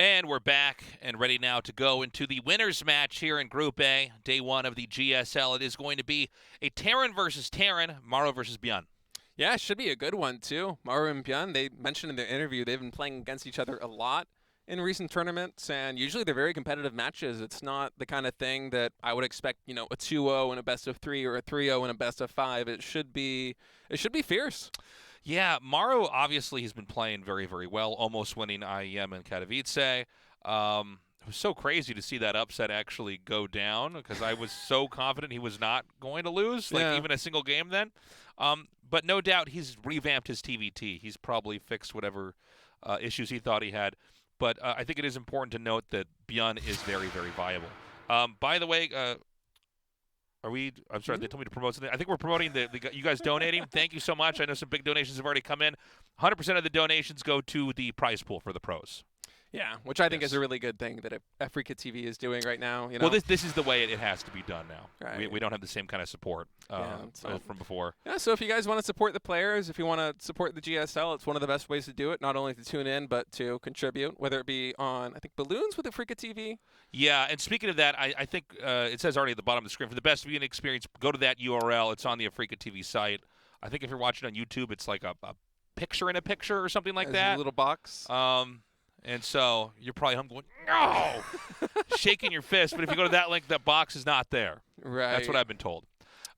And we're back and ready now to go into the winners match here in Group A, day one of the GSL. It is going to be a Terran versus Terran, Maru versus ByuN. Yeah, it should be a good one, too. Maru and ByuN, they mentioned in their interview they've been playing against each other a lot in recent tournaments, and usually they're very competitive matches. It's not the kind of thing that I would expect, a 2-0 in a best of 3 or a 3-0 in a best of 5. It should be fierce. Yeah, Maru obviously has been playing very, very well, almost winning IEM in Katowice. It was so crazy to see that upset actually go down because I was so confident he was not going to lose, even a single game then. But no doubt he's revamped his TVT. He's probably fixed whatever issues he thought he had. But I think it is important to note that ByuN is very, very viable. By the way, I'm sorry, they told me to promote something. I think we're promoting you guys donating. Thank you so much. I know some big donations have already come in. 100% of the donations go to the prize pool for the pros. Yeah, which I think is a really good thing that Africa TV is doing right now. Well, this is the way it has to be done now. Right. We don't have the same kind of support from before. Yeah, so if you guys want to support the players, if you want to support the GSL, it's one of the best ways to do it, not only to tune in, but to contribute, whether it be on, I think, Balloons with Africa TV. Yeah, and speaking of that, I think it says already at the bottom of the screen, for the best viewing experience, go to that URL. It's on the Africa TV site. I think if you're watching on YouTube, it's like a picture in a picture or something like that. A little box. And so you're probably home going, no, shaking your fist. But if you go to that link, that box is not there. Right. That's what I've been told.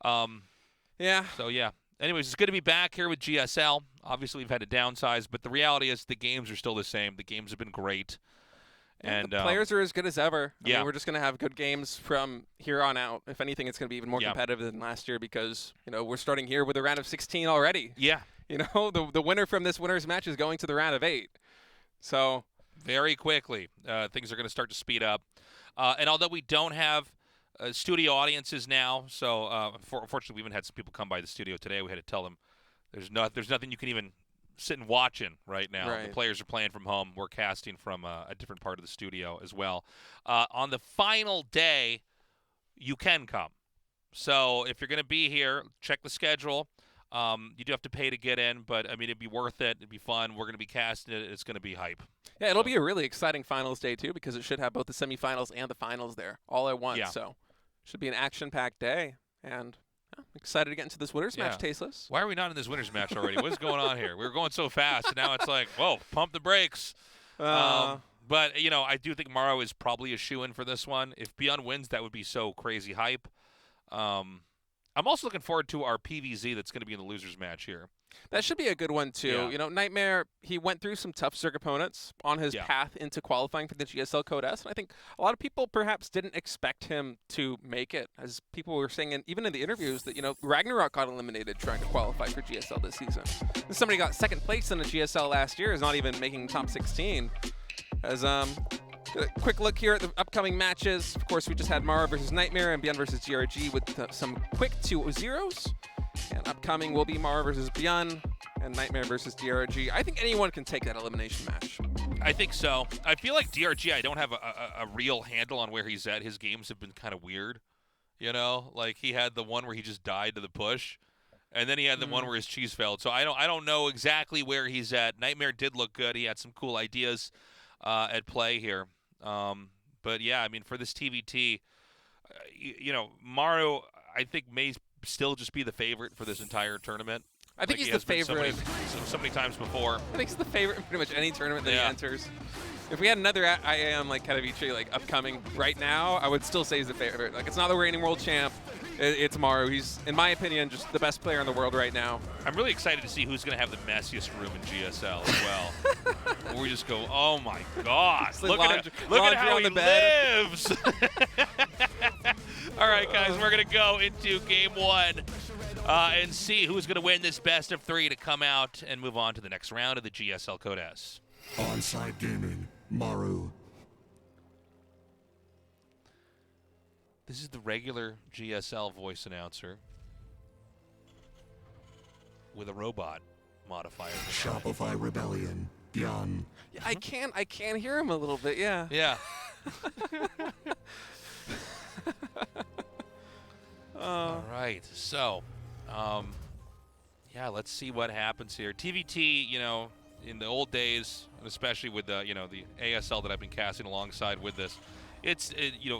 Yeah. So, yeah. Anyways, it's good to be back here with GSL. Obviously, we've had to downsize, but the reality is the games are still the same. The games have been great. And the players are as good as ever. I mean, we're just going to have good games from here on out. If anything, it's going to be even more competitive than last year because, we're starting here with a round of 16 already. Yeah. The winner from this winner's match is going to the round of 8. So very quickly, things are going to start to speed up. And although we don't have studio audiences now, so unfortunately we even had some people come by the studio today. We had to tell them there's nothing you can even sit and watch in right now. Right. The players are playing from home. We're casting from a different part of the studio as well. On the final day, you can come. So if you're going to be here, check the schedule. You do have to pay to get in, but, I mean, it'd be worth it. It'd be fun. We're going to be casting it. It's going to be hype. Yeah, it'll be a really exciting finals day, too, because it should have both the semifinals and the finals there all at once. Yeah. So it should be an action-packed day, and I'm excited to get into this winner's match tasteless. Why are we not in this winner's match already? What's going on here? We were going so fast, and now it's like, whoa, pump the brakes. But, I do think Maru is probably a shoo-in for this one. If ByuN wins, that would be so crazy hype. I'm also looking forward to our PVZ that's going to be in the losers match here. That should be a good one, too. Yeah. Nightmare, he went through some tough circuit opponents on his path into qualifying for the GSL Code S, and I think a lot of people perhaps didn't expect him to make it, as people were saying, even in the interviews, that, Ragnarok got eliminated trying to qualify for GSL this season. And somebody got second place in the GSL last year is not even making top 16. As a quick look here at the upcoming matches. Of course, we just had Maru versus Nightmare and ByuN versus GRG with some quick 2-0s. And upcoming will be Maru versus ByuN and Nightmare versus DRG. I think anyone can take that elimination match. I think so. I feel like DRG, I don't have a real handle on where he's at. His games have been kind of weird. Like he had the one where he just died to the push. And then he had the one where his cheese failed. So I don't know exactly where he's at. Nightmare did look good. He had some cool ideas at play here. But yeah, I mean, for this TVT, Maru, I think may still just be the favorite for this entire tournament. I think he's the favorite so many times before. I think he's the favorite in pretty much any tournament that he enters. If we had another IAM like Katowice upcoming right now, I would still say he's the favorite. Like, it's not the reigning world champ. It's Maru. He's, in my opinion, just the best player in the world right now. I'm really excited to see who's going to have the messiest room in GSL as well. Where we just go, oh my gosh, look at how he lives. All right, guys, we're going to go into game one and see who's going to win this best of 3 to come out and move on to the next round of the GSL Code S. Onside Gaming, Maru. This is the regular GSL voice announcer with a robot modifier. Shopify Rebellion, ByuN. Yeah, I can hear him a little bit, yeah. Yeah. All right, so, yeah, let's see what happens here. TVT, in the old days, and especially with the the ASL that I've been casting alongside with this, it's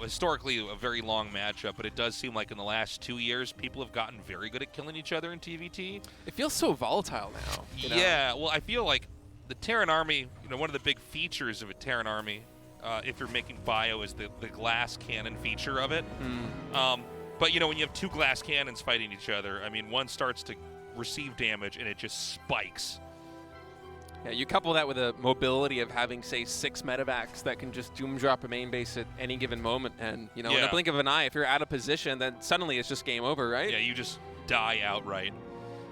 historically a very long matchup, but it does seem like in the last 2 years people have gotten very good at killing each other in TVT. It feels so volatile now. Yeah, well, I feel like the Terran army, one of the big features of a Terran army, if you're making bio, is the glass cannon feature of it. But when you have 2 glass cannons fighting each other, I mean, one starts to receive damage and it just spikes. Yeah, you couple that with the mobility of having, say, 6 medevacs that can just doom drop a main base at any given moment, and in the blink of an eye, if you're out of position, then suddenly it's just game over, right? Yeah, you just die outright.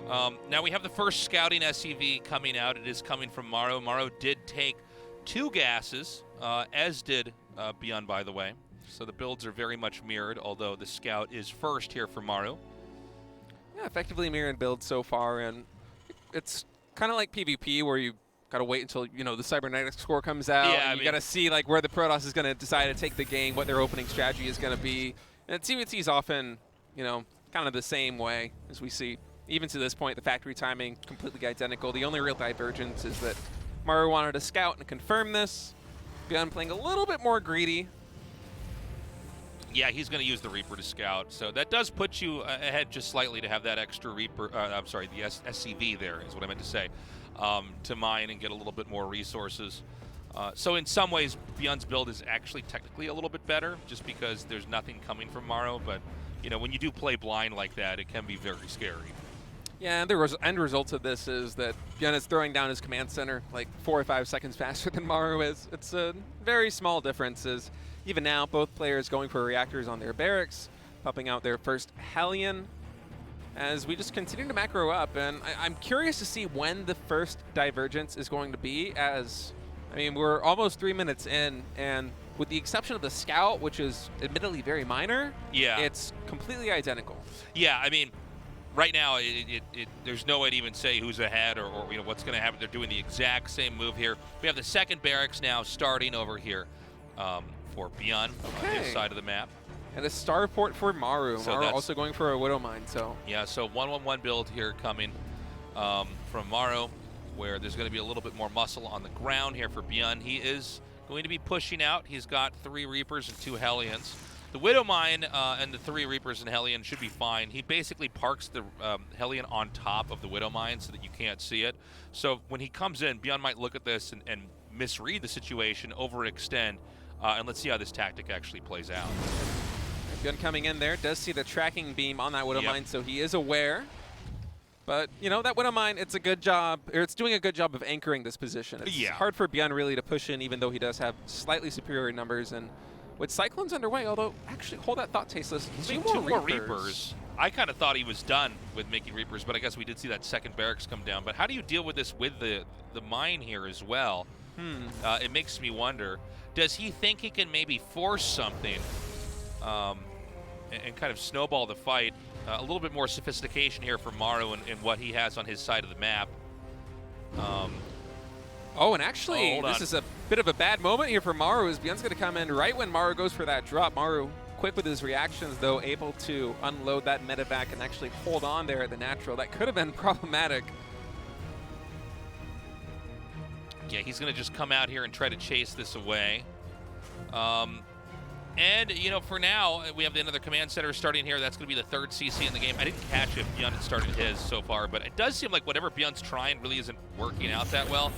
Now we have the first scouting SCV coming out. It is coming from Maru. Maru did take 2 gases, as did ByuN, by the way. So the builds are very much mirrored, although the scout is first here for Maru. Yeah, effectively mirrored build so far, and it's kind of like PvP where you got to wait until the cybernetic score comes out. Yeah, and you got to see where the Protoss is going to decide to take the game, what their opening strategy is going to be. And TVT is often, kind of the same way as we see. Even to this point, the factory timing completely identical. The only real divergence is that Maru wanted to scout and confirm this. ByuN playing a little bit more greedy. Yeah, he's going to use the Reaper to scout, so that does put you ahead just slightly to have that extra Reaper. I'm sorry, the SCV there is what I meant to say, to mine and get a little bit more resources. So in some ways, ByuN's build is actually technically a little bit better, just because there's nothing coming from Maru. But when you do play blind like that, it can be very scary. Yeah, and the end result of this is that ByuN is throwing down his command center like 4 or 5 seconds faster than Maru is. It's a very small differences. Even now, both players going for reactors on their barracks, popping out their first Hellion as we just continue to macro up. And I'm curious to see when the first divergence is going to be, as, I mean, we're almost 3 minutes in, and with the exception of the scout, which is admittedly very minor, it's completely identical. Yeah, I mean, right now, there's no way to even say who's ahead or what's going to happen. They're doing the exact same move here. We have the second barracks now starting over here. For ByuN on this side of the map. And a starport for Maru. So Maru also going for a Widow Mine. So yeah, so 1-1-1 build here coming from Maru, where there's going to be a little bit more muscle on the ground here for ByuN. He is going to be pushing out. He's got 3 Reapers and 2 Hellions. The Widow Mine and the 3 Reapers and Hellion should be fine. He basically parks the Hellion on top of the Widow Mine so that you can't see it. So when he comes in, ByuN might look at this and misread the situation, overextend. And let's see how this tactic actually plays out. ByuN coming in there, does see the tracking beam on that Widow Mine, so he is aware. But, that Widow Mine, it's a good job, or it's doing a good job of anchoring this position. It's hard for ByuN really to push in, even though he does have slightly superior numbers. And with Cyclones underway, although, actually, hold that thought, Tasteless. Two more Reapers. I kind of thought he was done with making Reapers, but I guess we did see that second barracks come down. But how do you deal with this with the mine here as well? It makes me wonder. Does he think he can maybe force something and kind of snowball the fight? A little bit more sophistication here for Maru and what he has on his side of the map. And actually, this is a bit of a bad moment here for Maru, as ByuN's going to come in right when Maru goes for that drop. Maru, quick with his reactions, though, able to unload that medevac and actually hold on there at the natural. That could have been problematic. Yeah, he's going to just come out here and try to chase this away. And, for now, we have another command center starting here. That's going to be the 3rd CC in the game. I didn't catch if ByuN had started his so far, but it does seem like whatever ByuN's trying really isn't working out that well.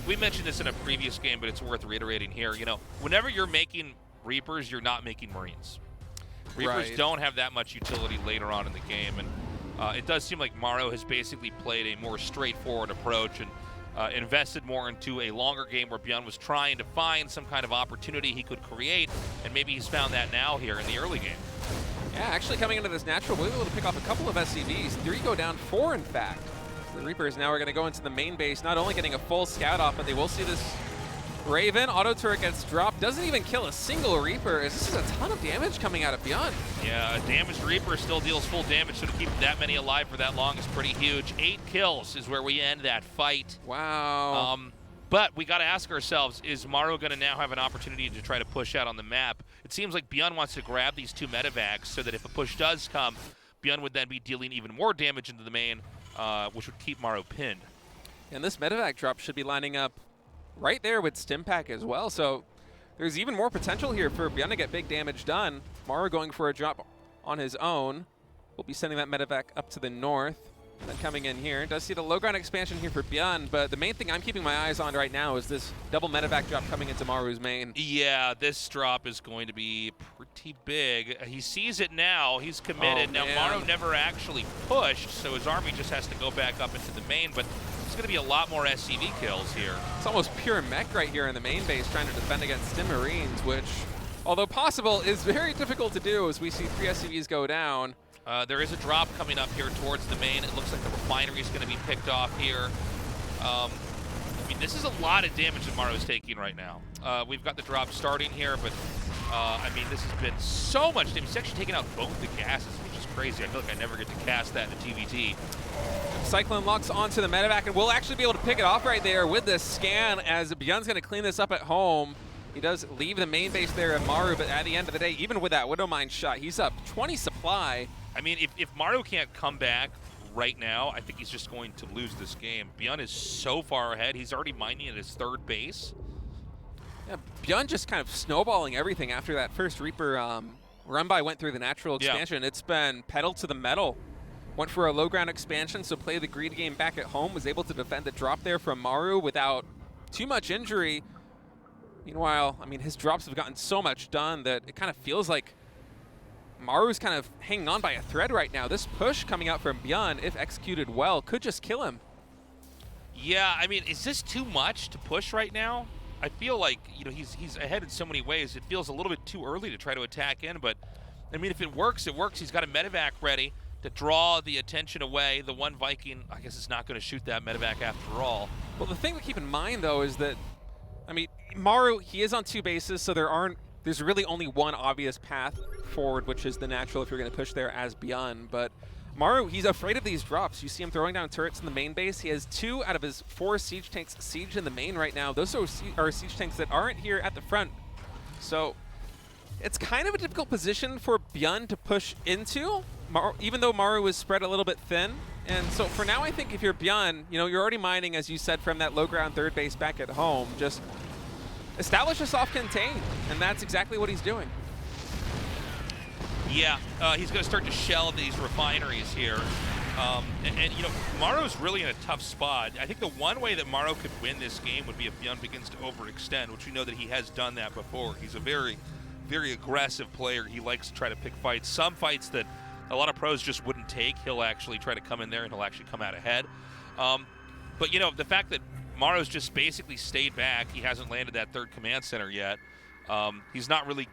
We mentioned this in a previous game, but it's worth reiterating here. Whenever you're making Reapers, you're not making Marines. Reapers don't have that much utility later on in the game, and it does seem like Maru has basically played a more straightforward approach and invested more into a longer game where ByuN was trying to find some kind of opportunity he could create, and maybe he's found that now here in the early game. Yeah, actually coming into this natural, we'll be able to pick off a couple of SCVs. 3 go down, 4 in fact. So the Reapers now are going to go into the main base, not only getting a full scout off, but they will see this Raven. Auto turret gets dropped, doesn't even kill a single Reaper. This is a ton of damage coming out of ByuN. Yeah, a damaged Reaper still deals full damage, so to keep that many alive for that long is pretty huge. 8 kills is where we end that fight. Wow. But we got to ask ourselves, is Maru going to now have an opportunity to try to push out on the map? It seems like ByuN wants to grab these 2 medevacs so that if a push does come, ByuN would then be dealing even more damage into the main, which would keep Maru pinned. And this medevac drop should be lining up right there with Stimpack as well. So there's even more potential here for ByuN to get big damage done. Maru going for a drop on his own. We'll be sending that medevac up to the north. Then coming in here, does see the low ground expansion here for ByuN, but the main thing I'm keeping my eyes on right now is this double medevac drop coming into Maru's main. Yeah, this drop is going to be pretty big. He sees it now. He's committed. Now, Maru never actually pushed, so his army just has to go back up into the main, but there's going to be a lot more SCV kills here. It's almost pure mech right here in the main base trying to defend against Stim Marines, which, although possible, is very difficult to do as we see 3 SCVs go down. There is a drop coming up here towards the main. It looks like the refinery is going to be picked off here. I mean, this is a lot of damage that Maru is taking right now. We've got the drop starting here, but I mean, this has been so much damage. He's actually taken out both the gases, which is crazy. I feel like I never get to cast that in a TVT. Cyclone locks onto the medevac, and we'll actually be able to pick it off right there with this scan as ByuN's going to clean this up at home. He does leave the main base there at Maru, but at the end of the day, even with that Widow Mine shot, he's up 20 supply. I mean, if Maru can't come back right now, I think he's just going to lose this game. ByuN is so far ahead. He's already mining at his 3rd base. Yeah, ByuN just kind of snowballing everything after that first Reaper run-by went through the natural expansion. Yeah. It's been pedal to the metal. Went for a low-ground expansion, so play the greed game back at home. Was able to defend the drop there from Maru without too much injury. Meanwhile, I mean, his drops have gotten so much done that it kind of feels like Maru's kind of hanging on by a thread right now. This push coming out from ByuN, if executed well, could just kill him. Yeah, I mean, is this too much to push right now? I feel like, you know, he's ahead in so many ways. It feels a little bit too early to try to attack in, but, I mean, if it works, it works. He's got a medevac ready to draw the attention away. The one Viking, I guess, is not going to shoot that medevac after all. Well, the thing to keep in mind, though, is that, I mean, Maru, he is on 2 bases, so there's really only one obvious path forward, which is the natural if you're going to push there as ByuN. But Maru, he's afraid of these drops. You see him throwing down turrets in the main base. He has 2 out of his 4 siege tanks siege in the main right now. Those are siege tanks that aren't here at the front. So it's kind of a difficult position for ByuN to push into, even though Maru is spread a little bit thin. And so for now, I think if you're ByuN, you know, you're already mining, as you said, from that low ground 3rd base back at home. Just establish a soft contain, and that's exactly what he's doing. Yeah, he's going to start to shell these refineries here. And, you know, Maru's really in a tough spot. I think the one way that Maru could win this game would be if ByuN begins to overextend, which we know that he has done that before. He's a very, very aggressive player. He likes to try to pick fights. Some fights that a lot of pros just wouldn't take, he'll actually try to come in there and he'll actually come out ahead. But, you know, the fact that Maru's just basically stayed back, he hasn't landed that 3rd command center yet. He's not really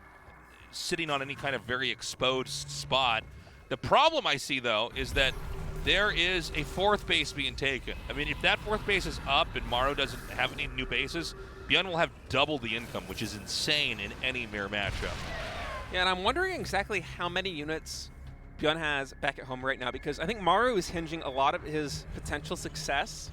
sitting on any kind of very exposed spot. The problem I see, though, is that there is a 4th base being taken. I mean, if that 4th base is up and Maru doesn't have any new bases, ByuN will have double the income, which is insane in any mirror matchup. Yeah, and I'm wondering exactly how many units ByuN has back at home right now, because I think Maru is hinging a lot of his potential success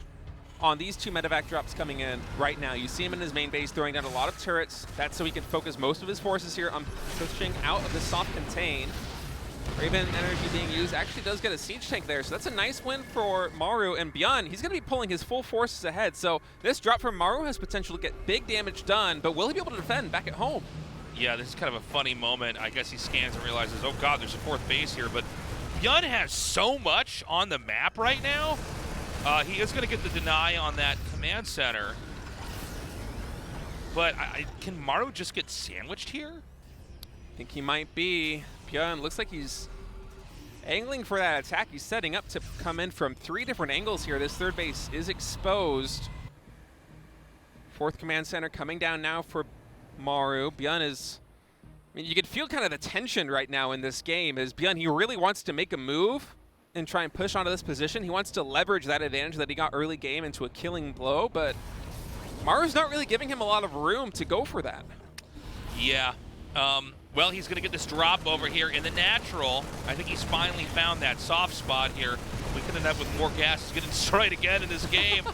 on these 2 medevac drops coming in right now. You see him in his main base throwing down a lot of turrets. That's so he can focus most of his forces here on pushing out of the soft contain. Raven energy being used actually does get a siege tank there, so that's a nice win for Maru. And ByuN, he's going to be pulling his full forces ahead. So this drop from Maru has potential to get big damage done, but will he be able to defend back at home? Yeah, this is kind of a funny moment. I guess he scans and realizes, oh God, there's a 4th base here, but ByuN has so much on the map right now. He is going to get the deny on that command center. But can Maru just get sandwiched here? I think he might be. ByuN looks like he's angling for that attack. He's setting up to come in from 3 different angles here. This 3rd base is exposed. 4th command center coming down now for Maru. ByuN is, I mean, you can feel kind of the tension right now in this game as ByuN, he really wants to make a move and try and push onto this position. He wants to leverage that advantage that he got early game into a killing blow, but Maru's not really giving him a lot of room to go for that. Yeah. Well, he's going to get this drop over here in the natural. I think he's finally found that soft spot here. We could end up with more gas to get destroyed again in this game.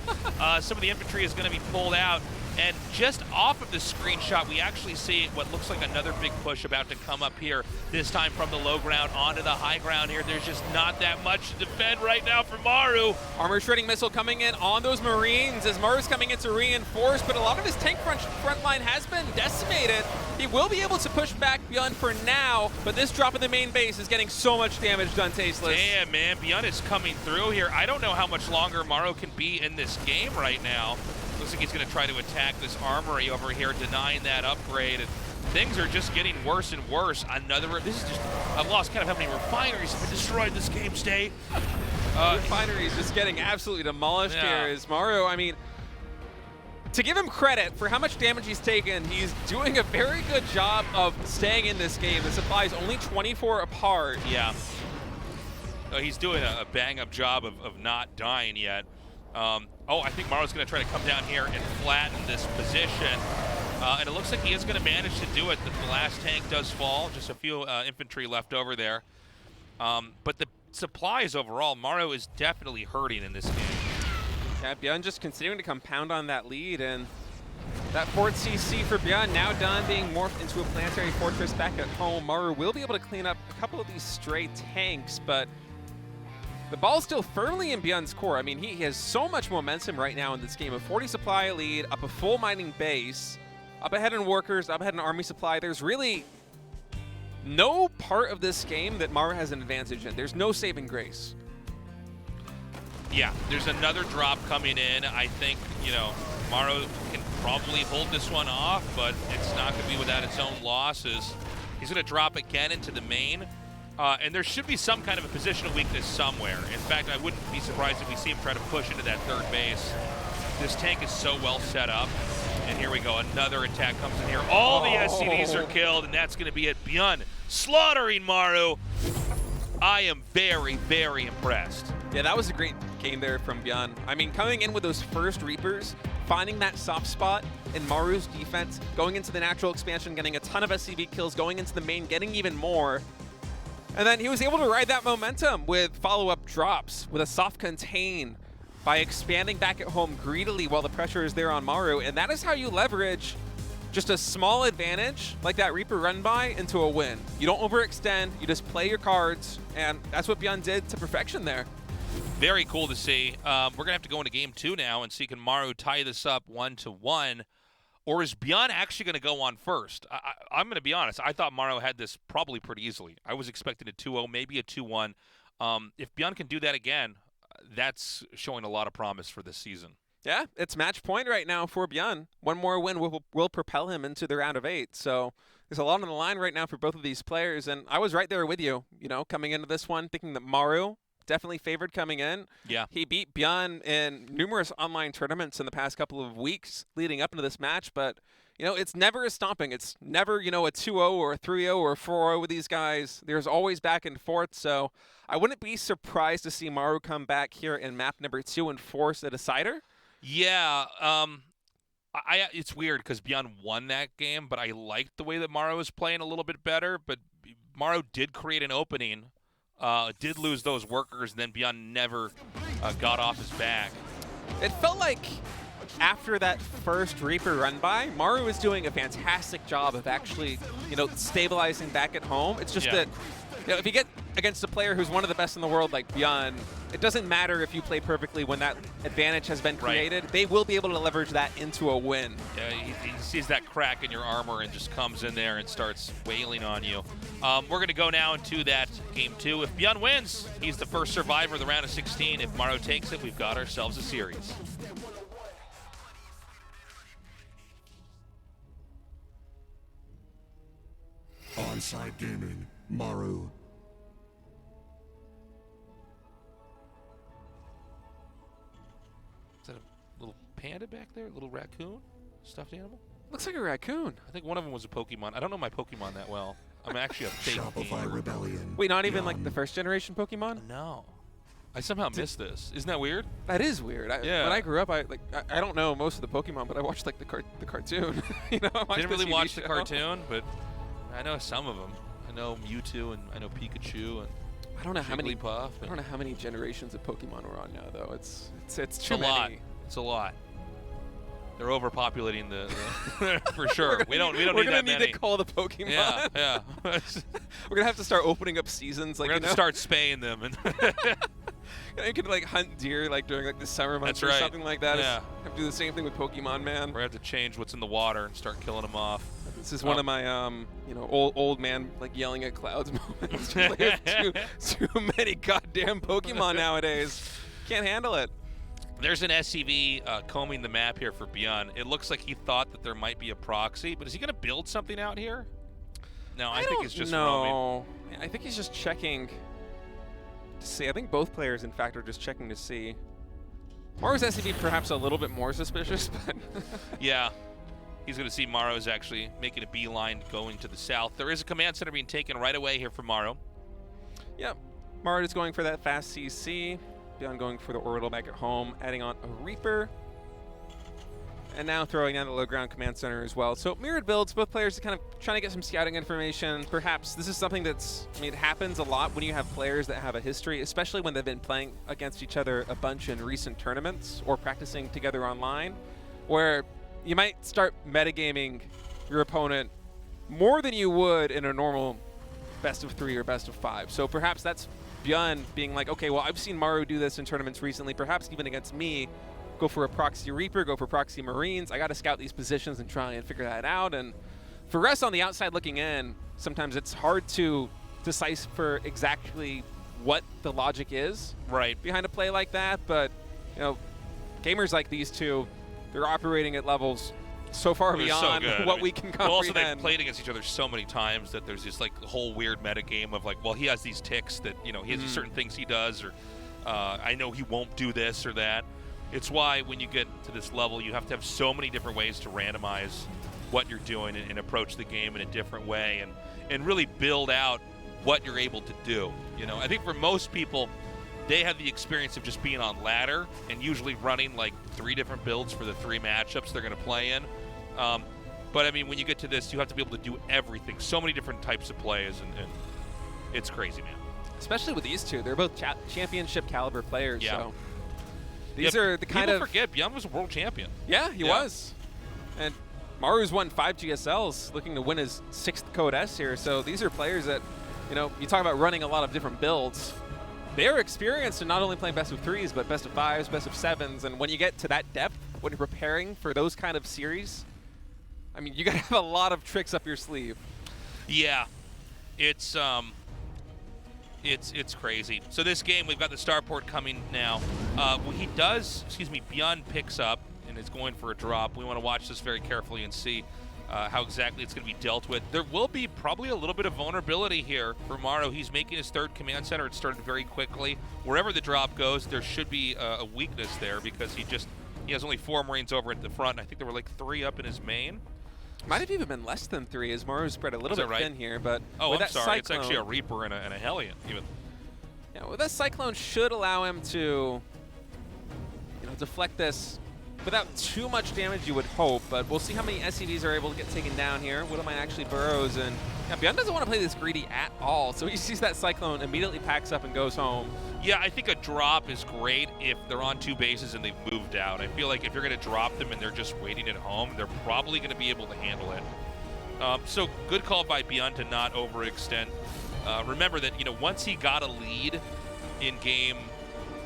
Some of the infantry is going to be pulled out. And just off of the screenshot, we actually see what looks like another big push about to come up here, this time from the low ground onto the high ground here. There's just not that much to defend right now for Maru. Armor shredding missile coming in on those Marines as Maru's coming in to reinforce, but a lot of his tank front line has been decimated. He will be able to push back ByuN for now, but this drop in the main base is getting so much damage done, Tasteless. Damn, man, ByuN is coming through here. I don't know how much longer Maru can be in this game right now. Looks like he's going to try to attack this armory over here, denying that upgrade. And things are just getting worse and worse. This is just, I've lost count of how many refineries have been destroyed in this game state. Refineries just getting absolutely demolished here is Maru. I mean, to give him credit for how much damage he's taken, he's doing a very good job of staying in this game. The supply's only 24 apart. Yeah. He's doing a bang-up job of not dying yet. I think Maru's going to try to come down here and flatten this position. And it looks like he is going to manage to do it. The last tank does fall. Just a few infantry left over there. But the supplies overall, Maru is definitely hurting in this game. Yeah, ByuN just continuing to compound on that lead. And that Fort CC for ByuN now done being morphed into a planetary fortress back at home. Maru will be able to clean up a couple of these stray tanks, but the ball's still firmly in ByuN's core. I mean, he has so much momentum right now in this game. A 40 supply lead, up a full mining base, up ahead in workers, up ahead in army supply. There's really no part of this game that Maru has an advantage in. There's no saving grace. Yeah, there's another drop coming in. I think, Maru can probably hold this one off, but it's not going to be without its own losses. He's going to drop again into the main. And there should be some kind of a positional weakness somewhere. In fact, I wouldn't be surprised if we see him try to push into that third base. This tank is so well set up. And here we go, another attack comes in here. All the SCVs are killed, and that's going to be it. ByuN slaughtering Maru. I am very, very impressed. Yeah, that was a great game there from ByuN. I mean, coming in with those first Reapers, finding that soft spot in Maru's defense, going into the natural expansion, getting a ton of SCV kills, going into the main, getting even more. And then he was able to ride that momentum with follow-up drops, with a soft contain, by expanding back at home greedily while the pressure is there on Maru. And that is how you leverage just a small advantage like that Reaper run by into a win. You don't overextend, you just play your cards, and that's what ByuN did to perfection there. Very cool to see. We're going to have to go into game 2 now and see can Maru tie this up 1-1. Or is ByuN actually going to go on first? I'm going to be honest. I thought Maru had this probably pretty easily. I was expecting a 2-0, maybe a 2-1. If ByuN can do that again, that's showing a lot of promise for this season. Yeah, it's match point right now for ByuN. One more win will propel him into the round of 8. So there's a lot on the line right now for both of these players. And I was right there with you, coming into this one, thinking that Maru definitely favored coming in. Yeah. He beat ByuN in numerous online tournaments in the past couple of weeks leading up into this match, but it's never a stomping. It's never, a 2-0 or a 3-0 or a 4-0 with these guys. There's always back and forth, so I wouldn't be surprised to see Maru come back here in map number 2 and force a decider. Yeah, it's weird because ByuN won that game, but I liked the way that Maru was playing a little bit better, but Maru did create an opening. Did lose those workers, and then ByuN never got off his back. It felt like after that first Reaper run by, Maru was doing a fantastic job of actually, stabilizing back at home. It's just that, if you get against a player who's one of the best in the world like ByuN, it doesn't matter if you play perfectly when that advantage has been created. Right. They will be able to leverage that into a win. Yeah, he sees that crack in your armor and just comes in there and starts wailing on you. We're going to go now into that game 2. If ByuN wins, he's the first survivor of the round of 16. If Maru takes it, we've got ourselves a series. Onside gaming, Maru. Is that a little panda back there? A little raccoon? Stuffed animal? Looks like a raccoon. I think one of them was a Pokemon. I don't know my Pokemon that well. I'm actually a fake Shopify gamer. Rebellion. Wait, not even like the first generation Pokemon? No. I somehow missed this. Isn't that weird? That is weird. Yeah. When I grew up, I don't know most of the Pokemon, but I watched like the cartoon. I watched Didn't really TV watch show. the cartoon, but I know some of them. I know Mewtwo and I know Pikachu and I don't know how many. Jigglypuff. I don't know how many generations of Pokemon we're on now, though. It's It's too a lot. many. It's a lot. They're overpopulating the for sure. We don't need that many. We're gonna need to call the Pokemon. Yeah, yeah. We're gonna have to start opening up seasons. Like, we're gonna have to start spaying them. And you could like hunt deer like during like the summer months That's or right. something like that. Yeah. Have to do the same thing with Pokemon, man. we're gonna have to change what's in the water and start killing them off. This is one of my old man like yelling at clouds moments. Like, too many goddamn Pokemon nowadays. Can't handle it. There's an SCV combing the map here for ByuN. It looks like he thought that there might be a proxy, but is he going to build something out here? No, I think it's just roaming. I think he's just checking to see. I think both players, in fact, are just checking to see. Maru's SCV perhaps a little bit more suspicious, but yeah. He's going to see Maru's actually making a beeline going to the south. There is a command center being taken right away here from Maru. Yep. Maru is going for that fast CC. ByuN going for the orbital back at home, adding on a Reaper. And now throwing down the low ground command center as well. So mirrored builds, both players are kind of trying to get some scouting information. Perhaps this is something that's, it happens a lot when you have players that have a history, especially when they've been playing against each other a bunch in recent tournaments or practicing together online, where you might start metagaming your opponent more than you would in a normal best of 3 or best of 5. So perhaps that's ByuN being like, okay, well, I've seen Maru do this in tournaments recently, perhaps even against me. Go for a proxy Reaper, go for proxy Marines. I got to scout these positions and try and figure that out. And for us on the outside looking in, sometimes it's hard to decipher exactly what the logic is behind a play like that. But, gamers like these two, they're operating at levels so far beyond what we can comprehend. Well, also they've played against each other so many times that there's this like whole weird meta game of like, well, he has these ticks that, he has these certain things he does, or I know he won't do this or that. It's why when you get to this level, you have to have so many different ways to randomize what you're doing and approach the game in a different way and really build out what you're able to do. I think for most people, they have the experience of just being on ladder and usually running like 3 different builds for the 3 matchups they're going to play in. But I mean, when you get to this, you have to be able to do everything. So many different types of plays, and it's crazy, man. Especially with these two. They're both championship caliber players. Yeah. So these are the kind People forget ByuN was a world champion. Yeah, he was. And Maru's won 5 GSLs, looking to win his 6th Code S here. So these are players that, you talk about running a lot of different builds. They're experienced in not only playing best of 3s, but best of 5s, best of 7s. And when you get to that depth, when you're preparing for those kind of series, I mean, you got to have a lot of tricks up your sleeve. Yeah, it's crazy. So this game, we've got the starport coming now. ByuN picks up and is going for a drop. We want to watch this very carefully and see how exactly it's going to be dealt with. There will be probably a little bit of vulnerability here for Maru. He's making his 3rd command center. It started very quickly. Wherever the drop goes, there should be a weakness there because he has only 4 Marines over at the front. I think there were like 3 up in his main. Might have even been less than 3 as Maru spread a little bit thin here. But I'm sorry. Cyclone, it's actually a Reaper and a Hellion even. Yeah, well, that Cyclone should allow him to deflect this without too much damage, you would hope. But we'll see how many SCVs are able to get taken down here. Widowmine actually burrows, and ByuN doesn't want to play this greedy at all. So he sees that Cyclone, immediately packs up and goes home. Yeah, I think a drop is great if they're on 2 bases and they've moved out. I feel like if you're going to drop them and they're just waiting at home, they're probably going to be able to handle it. So good call by ByuN to not overextend. Remember that, once he got a lead in game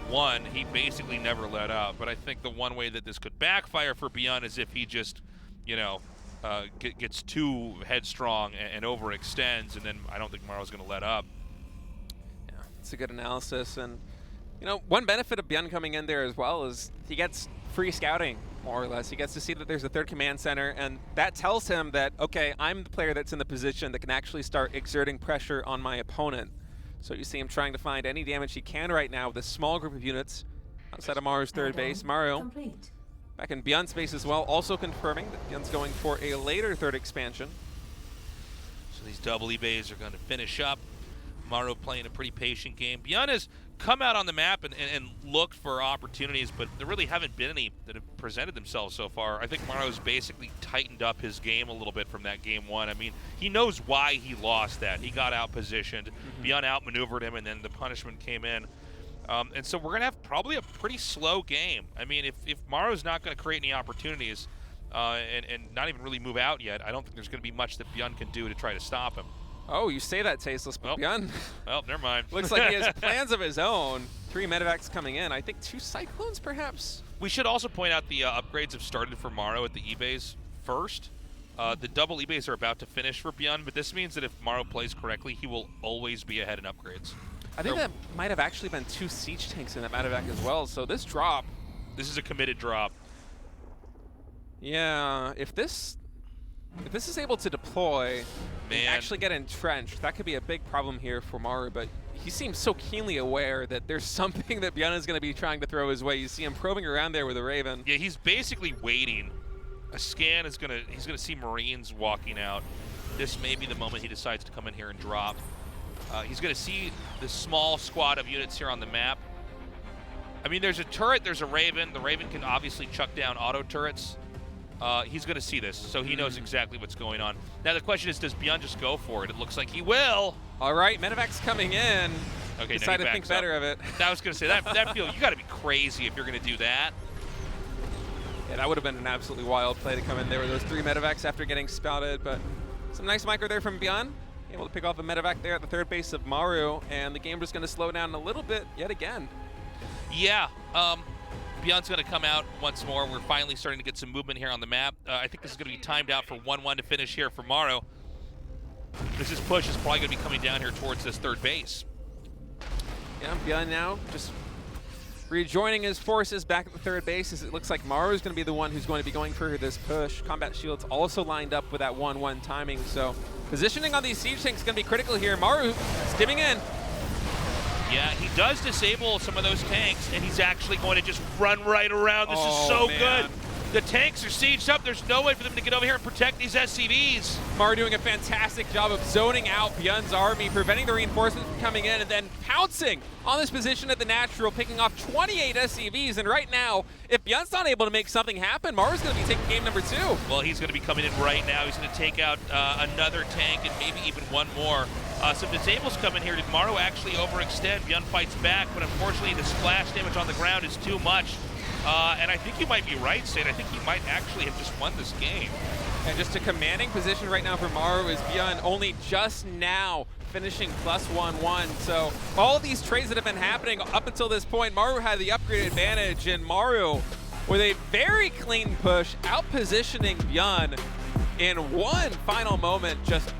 1, he basically never let up. But I think the one way that this could backfire for ByuN is if he just, gets too headstrong and overextends, and then I don't think Maru's going to let up. Yeah, it's a good analysis. And, one benefit of ByuN coming in there as well is he gets free scouting, more or less. He gets to see that there's a 3rd command center, and that tells him that, okay, I'm the player that's in the position that can actually start exerting pressure on my opponent. So you see him trying to find any damage he can right now with a small group of units outside of Maru's 3rd base. Maru back in ByuN's base as well, also confirming that ByuN's going for a later 3rd expansion. So these double bays are going to finish up. Maru playing a pretty patient game. ByuN has come out on the map and looked for opportunities, but there really haven't been any that have presented themselves so far. I think Maru's basically tightened up his game a little bit from that game 1. I mean, he knows why he lost that. He got out-positioned. ByuN outmaneuvered him, and then the punishment came in. And so we're going to have probably a pretty slow game. I mean, if Maru's not going to create any opportunities, and not even really move out yet. I don't think there's going to be much that ByuN can do to try to stop him. Oh, you say that, Tasteless, but ByuN Well, never mind. looks like he has plans of his own. 3 medevacs coming in. I think 2 cyclones, perhaps. We should also point out the upgrades have started for Maru at the E-Bays first. The double E-Bays are about to finish for ByuN, but this means that if Maru plays correctly, he will always be ahead in upgrades. I think that might have actually been 2 siege tanks in that medevac as well, so this drop... This is a committed drop. Yeah, if this is able to deploy and actually get entrenched, that could be a big problem here for Maru, but he seems so keenly aware that there's something that ByuN is going to be trying to throw his way. You see him probing around there with a Raven. Yeah, he's basically waiting. A scan is he's gonna see Marines walking out. This may be the moment he decides to come in here and drop. He's gonna see the small squad of units here on the map. I mean, there's a turret, there's a Raven. The Raven can obviously chuck down auto turrets. He's going to see this, so he knows exactly what's going on. Now, the question is, does ByuN just go for it? It looks like he will. All right, medevac's coming in. Okay, decided to think better of it. I was going to say, that feel, you got to be crazy if you're going to do that. Yeah, that would have been an absolutely wild play to come in there with those 3 medevacs after getting spouted, but some nice micro there from ByuN. Able to pick off a medevac there at the 3rd base of Maru, and the game just going to slow down a little bit yet again. Yeah, ByuN's going to come out once more. We're finally starting to get some movement here on the map. I think this is going to be timed out for 1-1 to finish here for Maru. This push is probably going to be coming down here towards this 3rd base. Yeah, ByuN now just rejoining his forces back at the 3rd base, as it looks like Maru is going to be the one who's going to be going for this push. Combat shields also lined up with that 1-1 timing, so positioning on these siege tanks is going to be critical here. Maru stimming in. Yeah, he does disable some of those tanks, and he's actually going to just run right around. This is so good. The tanks are sieged up. There's no way for them to get over here and protect these SCVs. Maru doing a fantastic job of zoning out ByuN's army, preventing the reinforcements from coming in, and then pouncing on this position at the natural, picking off 28 SCVs. And right now, if ByuN's not able to make something happen, Maru's going to be taking game number 2. Well, he's going to be coming in right now. He's going to take out another tank and maybe even one more. Some disables come in here. Did Maru actually overextend? ByuN fights back, but unfortunately the splash damage on the ground is too much. And I think you might be right, State. I think he might actually have just won this game. And just a commanding position right now for Maru is ByuN only just now finishing +1-1. So all of these trades that have been happening up until this point, Maru had the upgrade advantage, and Maru with a very clean push, out-positioning ByuN in one final moment, just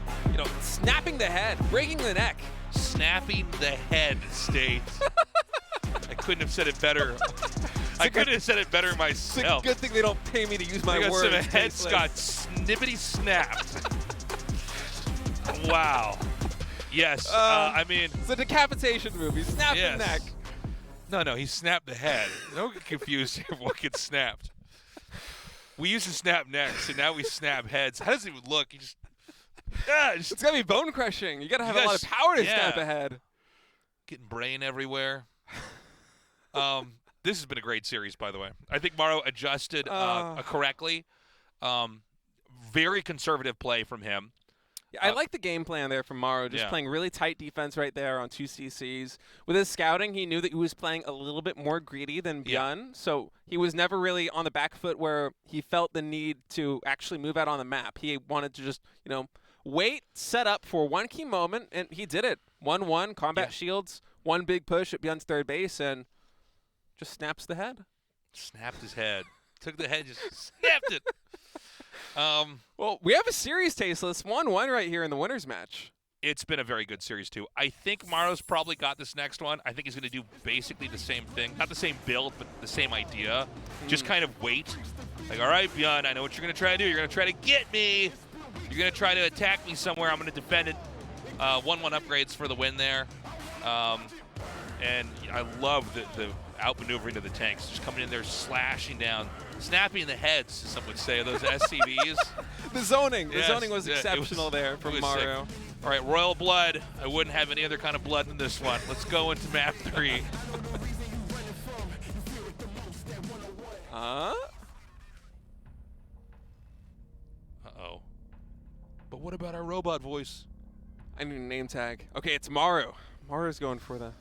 snapping the head, breaking the neck. Snapping the head, State. I couldn't have said it better. I couldn't have said it better myself. It's a good thing they don't pay me to use my words. Some heads got snippety snapped. Wow. Yes. I mean, it's a decapitation move. He snapped the neck. No, he snapped the head. Don't get confused here of what gets snapped. We used to snap necks, and now we snap heads. How does it even look? You just, it's gotta be bone crushing. You gotta have a lot of power to snap a head. Getting brain everywhere. This has been a great series, by the way. I think Maru adjusted correctly. Very conservative play from him. Yeah, I like the game plan there from Maru, just playing really tight defense right there on 2 CCs. With his scouting, he knew that he was playing a little bit more greedy than ByuN, so he was never really on the back foot where he felt the need to actually move out on the map. He wanted to just, wait, set up for one key moment, and he did it. 1-1, combat shields, one big push at ByuN's 3rd base, and just snaps the head. Snapped his head. Took the head, just snapped it. Well, we have a series, Tasteless. 1-1 right here in the winner's match. It's been a very good series, too. I think Maru's probably got this next one. I think he's going to do basically the same thing. Not the same build, but the same idea. Just kind of wait. Like, all right, ByuN, I know what you're going to try to do. You're going to try to get me. You're going to try to attack me somewhere. I'm going to defend it. 1-1 upgrades for the win there. And I love the outmaneuvering of the tanks. Just coming in there, slashing down, snapping the heads, some would say, of those SCVs. The zoning was exceptional there from Maru. Sick. All right, Royal Blood. I wouldn't have any other kind of blood in this one. Let's go into map 3. Uh-oh. But what about our robot voice? I need a name tag. Okay, it's Maru. Maru's going for the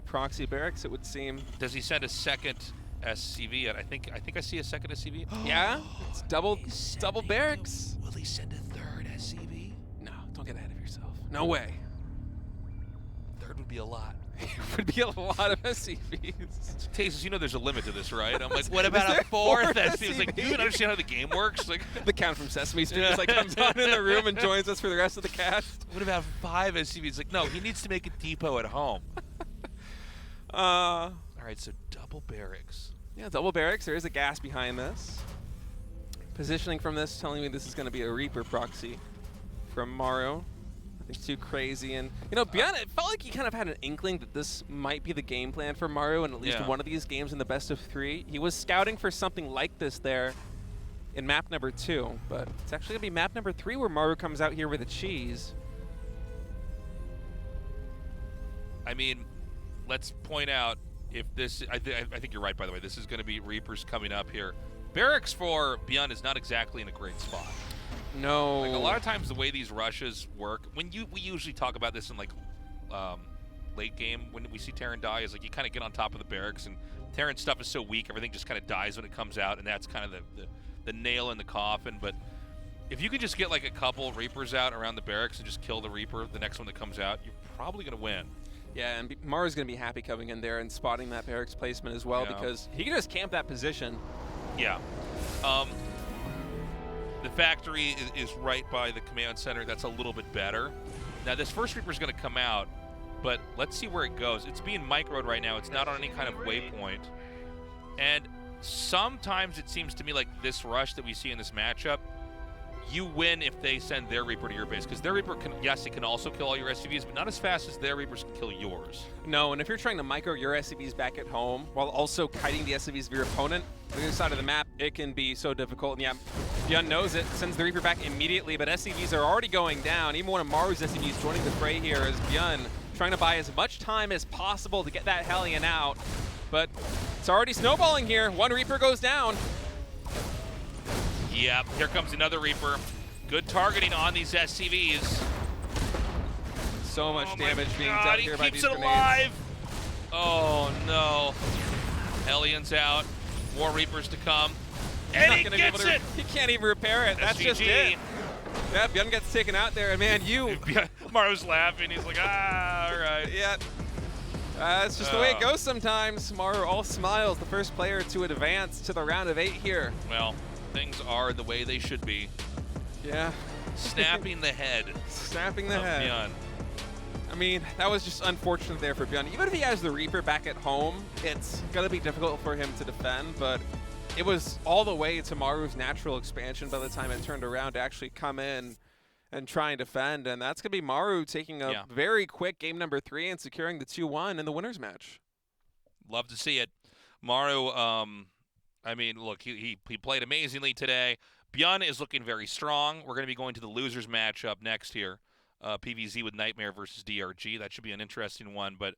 proxy barracks, it would seem. Does he send a second SCV yet. I think I see a second SCV. Yeah, it's double barracks. Will he send a third SCV? No, don't get ahead of yourself. No way. Third would be a lot. It would be a lot of SCVs. Tases, you know there's a limit to this, right? I'm like, what about a fourth SCV? It's like, do you understand how the game works? Like, the count from Sesame Street just like comes on in the room and joins us for the rest of the cast. What about 5 SCVs? Like, no, he needs to make a depot at home. All right, so double barracks. Yeah, double barracks. There is a gas behind this. Positioning from this telling me this is going to be a Reaper proxy from Maru. Nothing too crazy. And, you know, ByuN, it felt like he kind of had an inkling that this might be the game plan for Maru in at least one of these games in the best of 3. He was scouting for something like this there in map number 2, but it's actually going to be map number 3 where Maru comes out here with a cheese. I mean, let's point out, if this, I think you're right, by the way, this is going to be Reapers coming up here. Barracks for ByuN is not exactly in a great spot. No. Like, a lot of times the way these rushes work, we usually talk about this in like late game when we see Terran die, is like you kind of get on top of the barracks, and Terran stuff is so weak, everything just kind of dies when it comes out, and that's kind of the nail in the coffin. But if you could just get like a couple Reapers out around the barracks and just kill the Reaper, the next one that comes out, you're probably going to win. Yeah, and Maru's going to be happy coming in there and spotting that barracks placement as well, because he can just camp that position. Yeah. The factory is right by the command center. That's a little bit better. Now, this first Reaper is going to come out, but let's see where it goes. It's being microed right now. It's not on any kind of waypoint. And sometimes it seems to me like this rush that we see in this matchup, you win if they send their Reaper to your base, because their Reaper can, yes, it can also kill all your SCVs, but not as fast as their Reapers can kill yours. No, and if you're trying to micro your SCVs back at home while also kiting the SCVs of your opponent, on the other side of the map, it can be so difficult. And yeah, ByuN knows it, sends the Reaper back immediately, but SCVs are already going down. Even one of Maru's SCVs joining the fray here as ByuN trying to buy as much time as possible to get that Hellion out. But it's already snowballing here. One Reaper goes down. Yep, here comes another Reaper. Good targeting on these SCVs. So much damage being dealt here by these grenades. He keeps it alive. Oh no. Hellion's out. More Reapers to come. And he gets it! He can't even repair it. That's just it. Yeah, ByuN gets taken out there, and man, Maru's laughing. He's like, all right. Yeah. It's just the way it goes sometimes. Maru all smiles, the first player to advance to the round of 8 here. Well, things are the way they should be. Yeah. Snapping the head. Snapping the head. ByuN. I mean, that was just unfortunate there for ByuN. Even if he has the Reaper back at home, it's going to be difficult for him to defend, but it was all the way to Maru's natural expansion by the time it turned around to actually come in and try and defend, and that's going to be Maru taking a very quick game number 3 and securing the 2-1 in the winners match. Love to see it. Maru, I mean, look, he played amazingly today. ByuN is looking very strong. We're going to be going to the losers matchup next here. PVZ with Nightmare versus DRG. That should be an interesting one. But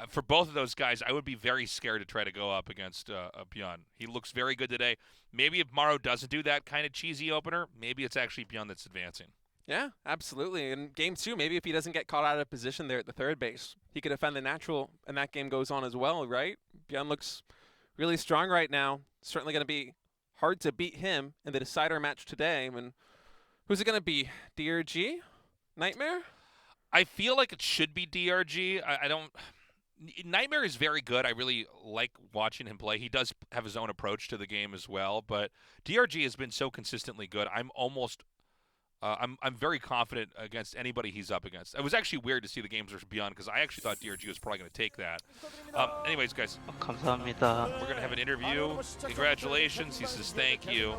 for both of those guys, I would be very scared to try to go up against ByuN. He looks very good today. Maybe if Maru doesn't do that kind of cheesy opener, maybe it's actually ByuN that's advancing. Yeah, absolutely. In game 2, maybe if he doesn't get caught out of position there at the third base, he could defend the natural, and that game goes on as well, right? ByuN looks really strong right now. Certainly going to be hard to beat him in the decider match today. I mean, who's it going to be? DRG? Nightmare? I feel like it should be DRG. I don't... Nightmare is very good. I really like watching him play. He does have his own approach to the game as well, but DRG has been so consistently good. I'm almost... I'm very confident against anybody he's up against. It was actually weird to see the games versus ByuN because I actually thought DRG was probably going to take that. Anyways, guys, 감사합니다. we're going to have an interview. Congratulations. He says thank you.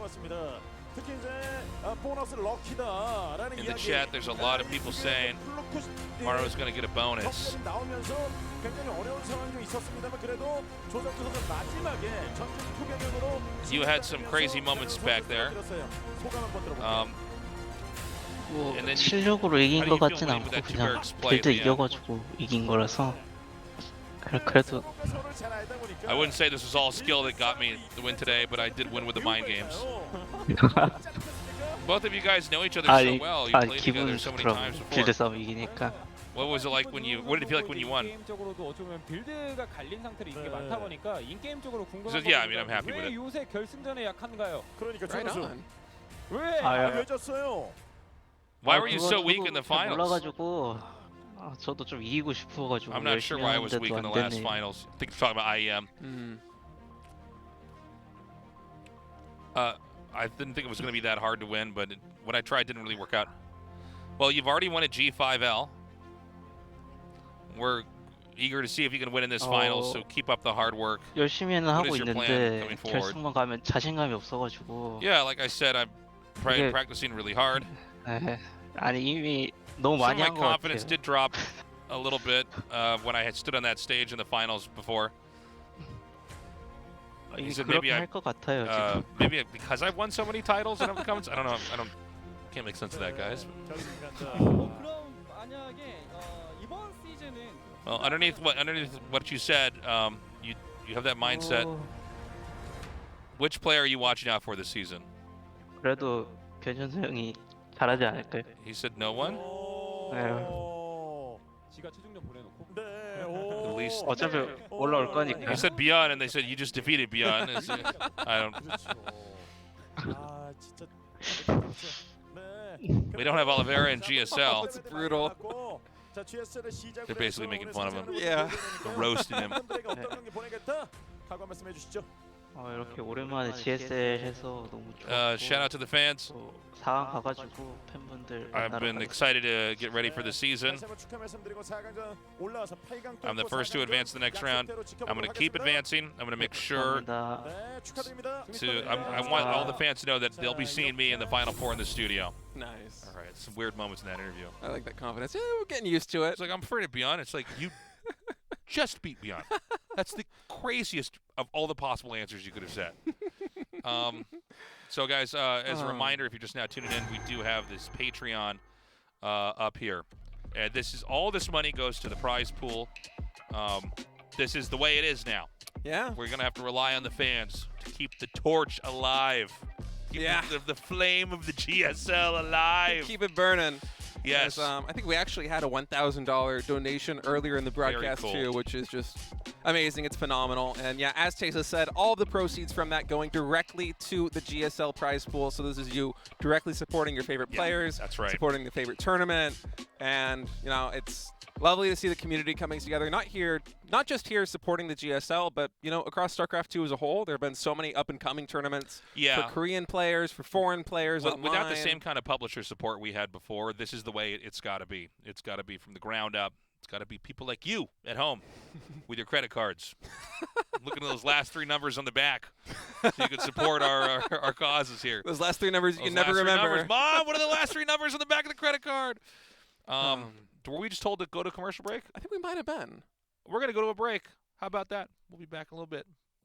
In the chat, there's a lot of people saying Maru's going to get a bonus. You had some crazy moments back there. 뭐 실력으로 이긴 것 같진 않고 그냥 빌드 이겨가지고 이긴 거라서 그래도 I wouldn't say this was all skill that got me the win today, but I did win with the mind games. Both of you guys know each other so well. You played together so many times before. 빌드 싸움 이기니까 What was it like when you? What did it feel like when you won? 게임적으로도 어쩌면 빌드가 갈린 상태로 이게 많다 보니까 인게임적으로 궁금한 Yeah, I mean, I'm happy with 왜 it. 요새 결승전에 약한가요? 그러니까 Right 선수 on. 왜? 왜 졌어요? Why were you so weak in the finals? 몰라가지고 저도 좀 이기고 싶어가지고 I'm not sure why I was weak in the last finals. I think you're talking about IEM. I didn't think it was going to be that hard to win, but what I tried didn't really work out. Well, you've already won at G5L. We're eager to see if you can win in this finals, so keep up the hard work. 열심히는 What 하고 is your plan 있는데 coming forward? 결승만 가면 자신감이 없어가지고. Yeah, like I said, I'm 그게- practicing really hard. 아니 이미 너무 Some of 많이 my 한 것 confidence 같아요. did drop a little bit when I had stood on that stage in the finals before. 이미 said 그렇게 maybe 할 것 같아요 지금. Maybe because I've won so many titles and comments. I don't know. Can't make sense of that, guys. 그럼 만약에 이번 시즌은 Well, underneath what you said, you have that mindset. Which player are you watching out for this season? 그래도 변현수 형이 잘하지 않을까요? He said no one. 지가 최종전 보내놓고 네. At least 어차피 올라올 거니까. he said ByuN, and they said you just defeated ByuN. I don't. 그렇죠. 아, 진짜 We don't have Oliveira and GSL. It's brutal. They're basically making fun of him. Yeah. Roasting him. 각오 말씀해 주시죠. 이렇게 오랜만에 GSL 해서 너무 좋았고. Shout out to the fans. 4강 가가지고 팬분들 I've 만나러 been 가겠습니다. excited to get ready for the season. 다시 한번 축하 말씀드리고 4강전 올라와서 8강 I'm the first to advance to the next round. I'm going to keep advancing. I'm going to make sure 감사합니다. 네, 축하드립니다. I want all the fans to know that they'll be seeing me in the Final Four in the studio. Nice. All right, some weird moments in that interview. I like that confidence. Yeah, we're getting used to it. It's like, I'm afraid of ByuN. It's like, you just beat ByuN. That's the craziest of all the possible answers you could have said. So, guys, as a reminder, if you're just now tuning in, we do have this Patreon up here. And all this money goes to the prize pool. This is the way it is now. Yeah. We're going to have to rely on the fans to keep the torch alive. Keep the flame of the GSL alive. Keep it burning. Yes. I think we actually had a $1,000 donation earlier in the broadcast cool. too, which is just amazing. It's phenomenal. And yeah, as Tesa said, all the proceeds from that going directly to the GSL prize pool. So this is you directly supporting your favorite players. That's right. Supporting the favorite tournament. And, you know, it's lovely to see the community coming together. Not just here supporting the GSL, but, you know, across StarCraft 2 as a whole. There have been so many up-and-coming tournaments for Korean players, for foreign players online. Without the same kind of publisher support we had before, this is the way it's got to be. It's got to be from the ground up. It's got to be people like you at home with your credit cards. Looking at those last 3 numbers on the back so you can support our causes here. Those last 3 numbers you Those can never last 3 remember. numbers. Mom, what are the last 3 numbers on the back of the credit card? Were we just told to go to commercial break? I think we might have been. We're going to go to a break. How about that? We'll be back in a little bit.